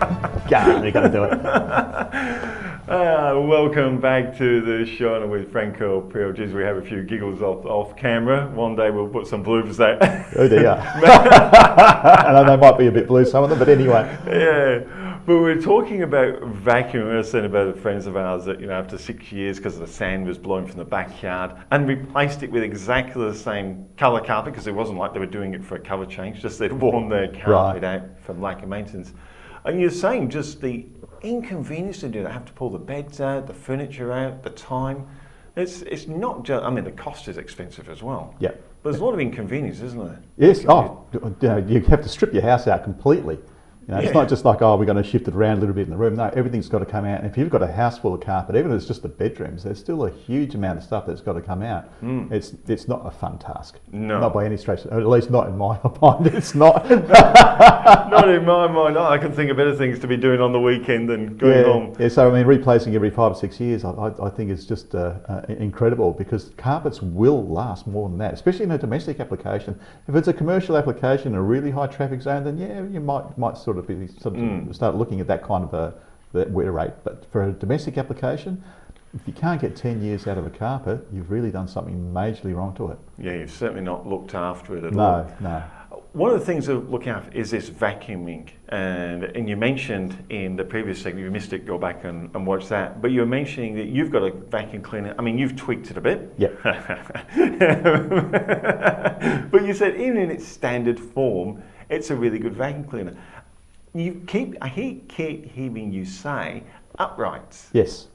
God, you're going to do it. Welcome back to the show with Franco PLGs. We have a few giggles off camera. One day we'll put some bloopers out. Oh dear. I know they might be a bit blue, some of them, but anyway. Yeah. But we're talking about vacuum. We were saying about friends of ours that, after 6 years, because the sand was blowing from the backyard, and replaced it with exactly the same colour carpet, because it wasn't like they were doing it for a colour change, just they'd worn their carpet out from lack of maintenance. And you're saying just the inconvenience to do that, have to pull the beds out, the furniture out, the time. It's not just, the cost is expensive as well. Yeah. But there's a lot of inconvenience, isn't there? Yes. You have to strip your house out completely. It's not just like, we're going to shift it around a little bit in the room. No, everything's got to come out. And if you've got a house full of carpet, even if it's just the bedrooms, there's still a huge amount of stuff that's got to come out. It's not a fun task. No. Not by any stretch, at least not in my mind. It's not. Not in my mind. I can think of better things to be doing on the weekend than going home. Yeah, so replacing every 5 or 6 years, I think is just incredible, because carpets will last more than that, especially in a domestic application. If it's a commercial application in a really high traffic zone, then you might sort of start looking at that kind of that wear rate. But for a domestic application, if you can't get 10 years out of a carpet, you've really done something majorly wrong to it. Yeah, you've certainly not looked after it at all. No. One of the things to look after is this vacuuming, and you mentioned in the previous segment, you missed it, go back and watch that, but you were mentioning that you've got a vacuum cleaner. You've tweaked it a bit. Yeah. But you said even in its standard form, it's a really good vacuum cleaner. I keep hearing you say uprights. Yes.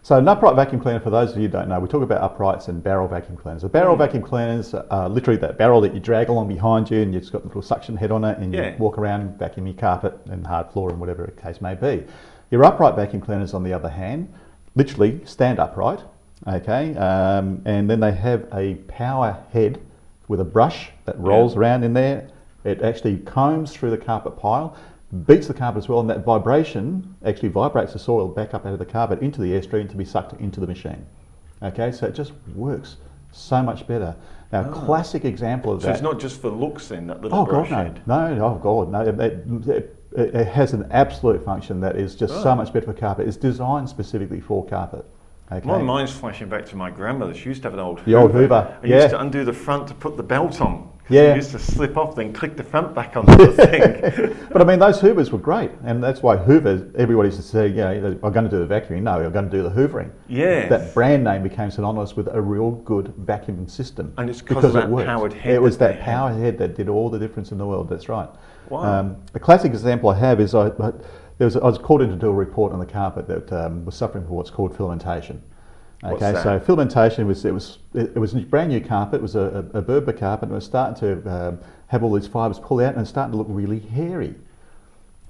So an upright vacuum cleaner, for those of you who don't know, we talk about uprights and barrel vacuum cleaners. A barrel vacuum cleaners are literally that barrel that you drag along behind you, and you've got the little suction head on it, and you walk around and vacuum your carpet and hard floor and whatever the case may be. Your upright vacuum cleaners, on the other hand, literally stand upright, okay, and then they have a power head with a brush that rolls around in there. It actually combs through the carpet pile, beats the carpet as well, and that vibration actually vibrates the soil back up out of the carpet into the airstream to be sucked into the machine. Okay, so it just works so much better. Now, classic example of that. So it's not just for looks then, that little brush head? No. It has an absolute function that is just so much better for carpet. It's designed specifically for carpet. Okay. My mind's flashing back to my grandmother. She used to have an old old Hoover. I used to undo the front to put the belt on. It used to slip off, then click the front back onto the thing. But those Hoovers were great, and that's why Hoovers, everybody used to say, I'm going to do the vacuuming. No, I'm going to do the hoovering. Yeah. That brand name became synonymous with a real good vacuuming system. And it's because of that powered head. It was that powered head that did all the difference in the world. That's right. Wow. A classic example I have is I was called in to do a report on the carpet that was suffering from what's called filamentation. Okay, so filamentation it was a brand new carpet. It was a Berber carpet, and it was starting to have all these fibres pull out, and it's starting to look really hairy.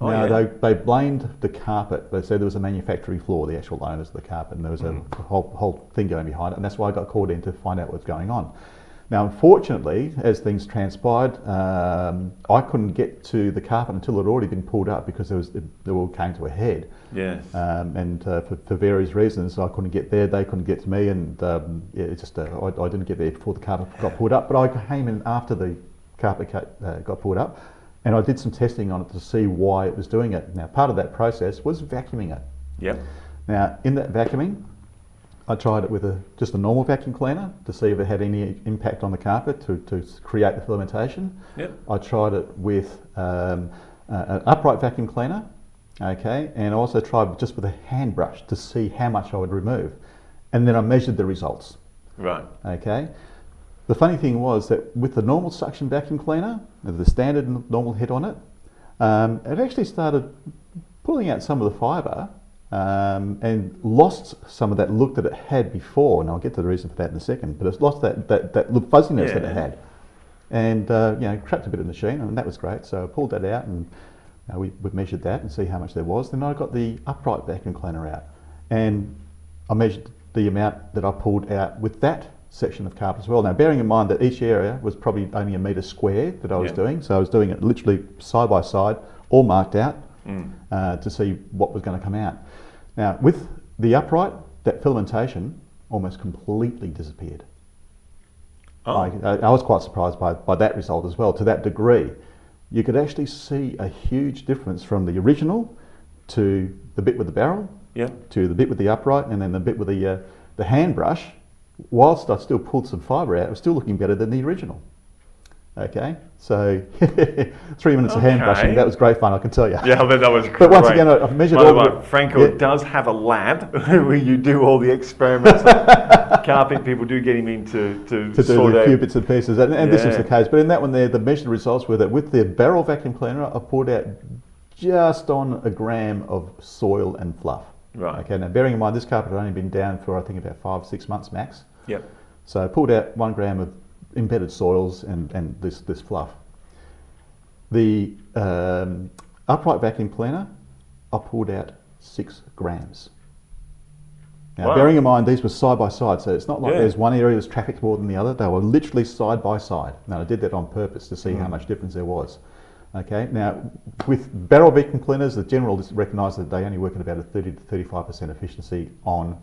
They blamed the carpet. They said there was a manufacturing flaw, the actual owners of the carpet, and there was a whole thing going behind it, and that's why I got called in to find out what's going on. Now, unfortunately, as things transpired, I couldn't get to the carpet until it had already been pulled up, because they all came to a head. Yes. And for various reasons, I couldn't get there. They couldn't get to me, and I didn't get there before the carpet got pulled up. But I came in after the carpet got pulled up, and I did some testing on it to see why it was doing it. Now, part of that process was vacuuming it. Yep. Now, in that vacuuming, I tried it with just a normal vacuum cleaner to see if it had any impact on the carpet to create the filamentation. Yep. I tried it with an upright vacuum cleaner, okay, and I also tried just with a hand brush to see how much I would remove. And then I measured the results. Right. Okay. The funny thing was that with the normal suction vacuum cleaner, with the standard normal head on it, it actually started pulling out some of the fibre, and lost some of that look that it had before, and I'll get to the reason for that in a second, but it's lost that look fuzziness that it had, and cracked a bit of the machine, and that was great. So I pulled that out, and we measured that and see how much there was. Then I got the upright vacuum cleaner out, and I measured the amount that I pulled out with that section of carpet as well. Now, bearing in mind that each area was probably only a metre square that I was doing, so I was doing it literally side by side, all marked out, to see what was going to come out. Now, with the upright, that filamentation almost completely disappeared. I was quite surprised by that result as well, to that degree. You could actually see a huge difference from the original to the bit with the barrel, Yeah. to the bit with the upright, and then the bit with the hand brush, whilst I still pulled some fibre out, it was still looking better than the original. Okay, so 3 minutes of hand brushing, that was great fun, I can tell you. Yeah, I bet that was great. But once again, I've measured By the all way, Franco does have a lab where you do all the experiments. Carpet people do get him in to do sort a out. few bits and pieces, and this was the case. But in that one there, the measured results were that with the barrel vacuum cleaner, I poured out just on a gram of soil and fluff. Right. Okay, now bearing in mind this carpet had only been down for I think about 5 or 6 months max. Yep. So I pulled out 1 gram of embedded soils and this fluff. The upright vacuum cleaner, I pulled out 6 grams. Now, bearing in mind these were side by side, so it's not like there's one area that's trafficked more than the other. They were literally side by side. Now, I did that on purpose to see how much difference there was. Okay. Now, with barrel vacuum cleaners, the general is recognise that they only work at about a 30 to 35% efficiency on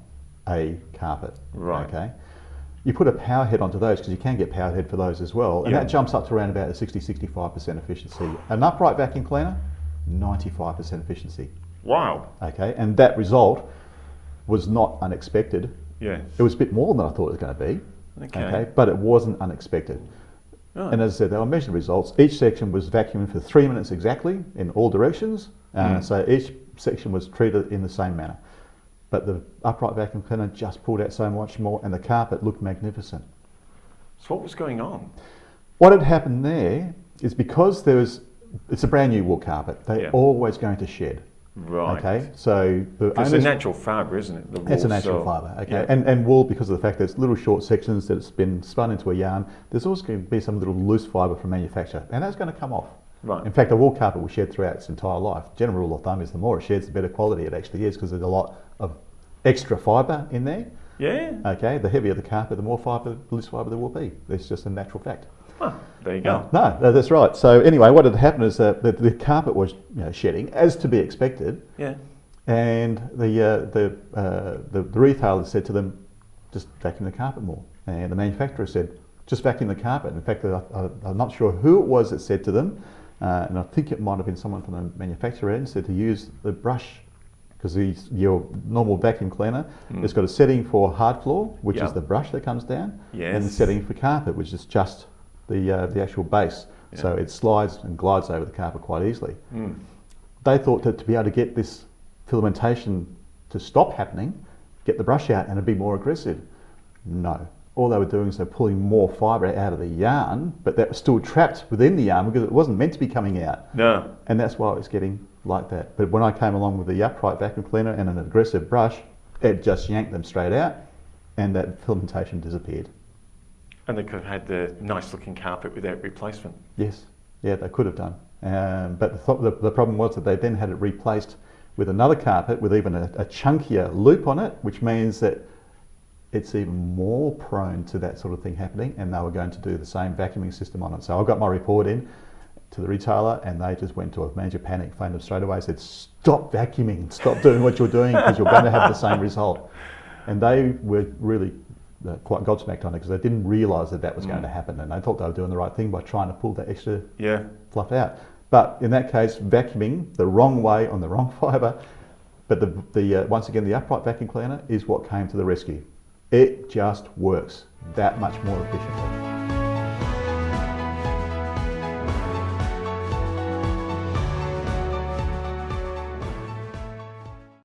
a carpet. Right. Okay. You put a power head onto those because you can get power head for those as well, and that jumps up to around about a 60-65% efficiency. An upright vacuum cleaner, 95% efficiency. Wow. Okay, and that result was not unexpected. Yeah. It was a bit more than I thought it was going to be. Okay, but it wasn't unexpected. Oh. And as I said, they were measured results. Each section was vacuumed for 3 minutes exactly in all directions. So each section was treated in the same manner. But the upright vacuum cleaner just pulled out so much more, and the carpet looked magnificent. So what was going on? What had happened there is because it's a brand new wool carpet, they're always going to shed. Right. Okay, so it's a natural fibre, isn't it? The wool, it's a natural fibre. Okay, and wool, because of the fact that it's little short sections that it's been spun into a yarn, there's also going to be some little loose fibre from manufacture, and that's going to come off. Right. In fact, a wool carpet will shed throughout its entire life. General rule of thumb is the more it sheds, the better quality it actually is, because there's a lot of extra fibre in there. Yeah. Okay, the heavier the carpet, the more fibre, the loose fibre there will be. It's just a natural fact. Huh, there you go. No, that's right. So anyway, what had happened is that the carpet was shedding, as to be expected. Yeah. And the retailer said to them, just vacuum the carpet more. And the manufacturer said, just vacuum the carpet. In fact, I'm not sure who it was that said to them, and I think it might have been someone from the manufacturer end, said to use the brush, because your normal vacuum cleaner has got a setting for hard floor, which is the brush that comes down, and the setting for carpet, which is just the actual base. So it slides and glides over the carpet quite easily. They thought that to be able to get this filamentation to stop happening, get the brush out and it'd be more aggressive. No. All they were doing is they're pulling more fibre out of the yarn, but that was still trapped within the yarn because it wasn't meant to be coming out. No. And that's why it was getting like that. But when I came along with the upright vacuum cleaner and an aggressive brush, it just yanked them straight out and that filamentation disappeared. And they could have had the nice looking carpet without replacement. Yes, yeah, they could have done. But the problem was that they then had it replaced with another carpet with even a chunkier loop on it, which means that it's even more prone to that sort of thing happening, and they were going to do the same vacuuming system on it. So I got my report in to the retailer, and they just went to a major panic, phoned them straight away, said, stop vacuuming, stop doing what you're doing, because you're going to have the same result. And they were really quite gobsmacked on it, because they didn't realise that that was going to happen, and they thought they were doing the right thing by trying to pull that extra fluff out. But in that case, vacuuming the wrong way on the wrong fibre, but once again, the upright vacuum cleaner is what came to the rescue. It just works that much more efficiently.